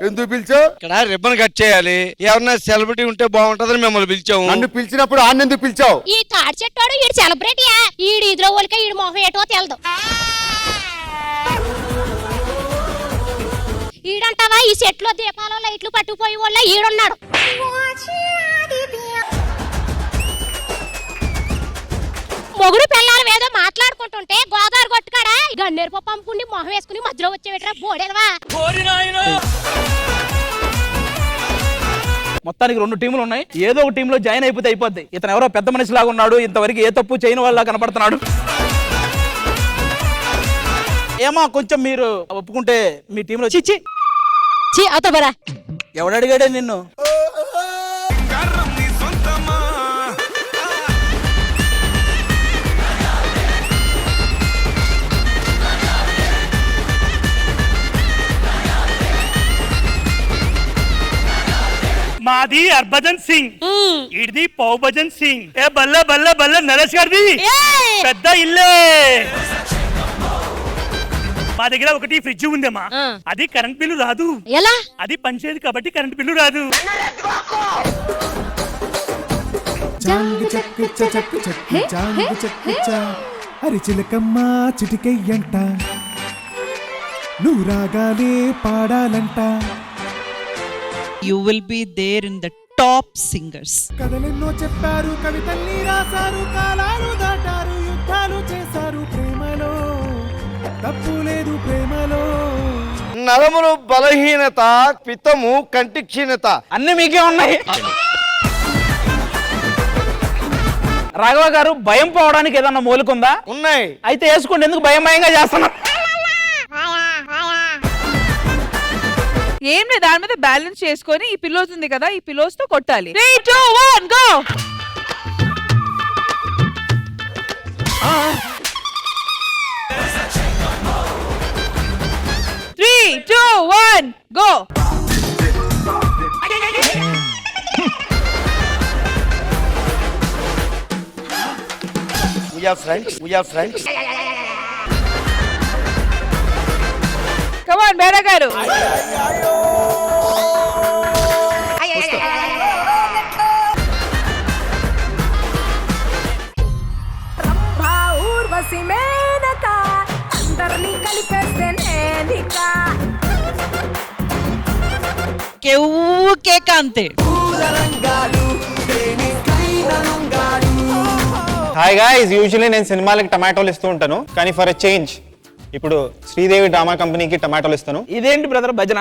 ఎందుకు పిలిచావు? ఇక్కడ రిబ్బన్ కట్ చేయాలి, ఎవరన్నా సెలబ్రిటీ ఉంటే బాగుంటదని మిమ్మల్ని పిలిచాము. నన్ను పిలిచినప్పుడు ఆయన ఎందుకు పిలిచావు? ఈ తాడి చెట్టాడు ఈడు సెలబ్రిటీయా? ఈడు ఇదిలో వాళ్ళకి ఈడు మొహం ఏటో తెలదు. ఈడంటావా ఈ చెట్లో దీపాలు లైట్లు పట్టుకుపోయి వాళ్ళ ఈడున్నాడు. మొగుడు పిల్లలు ఏదో మాట్లాడుకుంటుంటే గోదావరి కొట్టుకాడా గన్నేరు పప్పు అమ్ముకుని మొహం వేసుకుని మధ్యలో వచ్చేవిట్రా బోడేదవా. మొత్తానికి 2 టీములు ఉన్నాయి. ఏదో ఒక టీంలో జాయిన్ అయిపోతే అయిపోద్ది. ఇతను ఎవరో పెద్ద మనిషిలాగా ఉన్నాడు, ఇంతవరకు ఏ తప్పు చేయని వాళ్ళ కనపడుతున్నాడు. ఏమో కొంచెం మీరు ఒప్పుకుంటే మీ టీంలో చిచ్చి అవుతాబరా. ఎవడు అడిగాడే నిన్ను? మాది హర్భజన్ సింగ్, ఇడిది పౌభజన్ సింగ్. ఏ బల్ల బల్ల బల్ల నరేష్ గారిది పెద్ద ఇల్లే. మా దగ్గర ఒకటి ఫ్రిడ్జ్ ఉందమ్మా, అది కరెంట్ బిల్లు రాదు. ఎలా? అది పనిచేయదు కాబట్టి కరెంట్ బిల్లు రాదు. అరిచిలకమ్మ చిటికెయ్యంట, నువ్వు రాగాలే పాడాలంట. You will be there in the top singers. కథలెన్నో చెప్పారు, కవితల్ని రాశారు, కాలాలు దాటారు, యుద్ధాలు చేశారు. ప్రేమలో తప్పు లేదు, ప్రేమలో నరములు బలహీనత, పిత్తము కంటి క్షీణత అన్ని మీకే ఉన్నాయి. రాఘవ గారు, భయం పోవడానికి ఏదన్నా మూలకుందా? ఉన్నాయి. అయితే వేసుకోండి, ఎందుకు భయం భయంగా చేస్తున్నారు? ఏం లేదు, దాని మీద బ్యాలెన్స్ చేసుకొని ఈ పిల్లోస్ ఉంది కదా, ఈ పిల్లోస్ తో కొట్టాలి. 3, 2, 1 go. 3, 2, 1 go. We are friends. We are friends. Come on, బేడా గారు. కేక అంతే. హాయ్ గాయ్స్, యూజువల్లీ నేను సినిమాలకి టమాటోలు ఇస్తూ ఉంటాను, కానీ ఫర్ ఎ చేంజ్ ఇప్పుడు శ్రీదేవి డ్రామా కంపెనీకి టమాటోలు ఇస్తాను. ఇదేంటి బ్రదర్ భజన?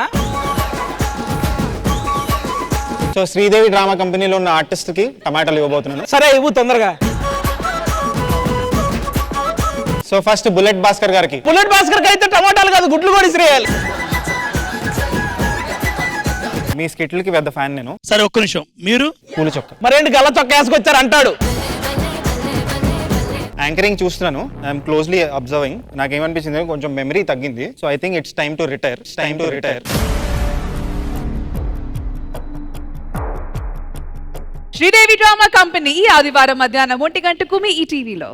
సో శ్రీదేవి డ్రామా కంపెనీలో ఉన్న ఆర్టిస్ట్ కి టమాటోలు ఇవ్వబోతున్నాను. సరే ఇవ్వు తొందరగా. సో ఫస్ట్ బుల్లెట్ భాస్కర్ గారికి. బుల్లెట్ భాస్కర్ అయితే టమాటాలు కాదు, గుడ్లు కూడా ఇసిరేయాలి. మీ స్కిట్లకి పెద్ద ఫ్యాన్ నేను. సరే ఒక్క నిమిషం, మీరు పూల చొక్క మరేంటి గల్ల చొక్క వేసుకొచ్చారు అంటాడు. యాంకరింగ్ చూస్తున్నాను, ఐఎమ్ క్లోజ్లీ అబ్జర్వింగ్. నాకేమనిపించింది, కొంచెం మెమరీ తగ్గింది. So I think it's time to retire. Sridevi drama company ఈ ఆదివారం మధ్యాహ్నం 1 గంటకు మీ ఈ టీవీలో.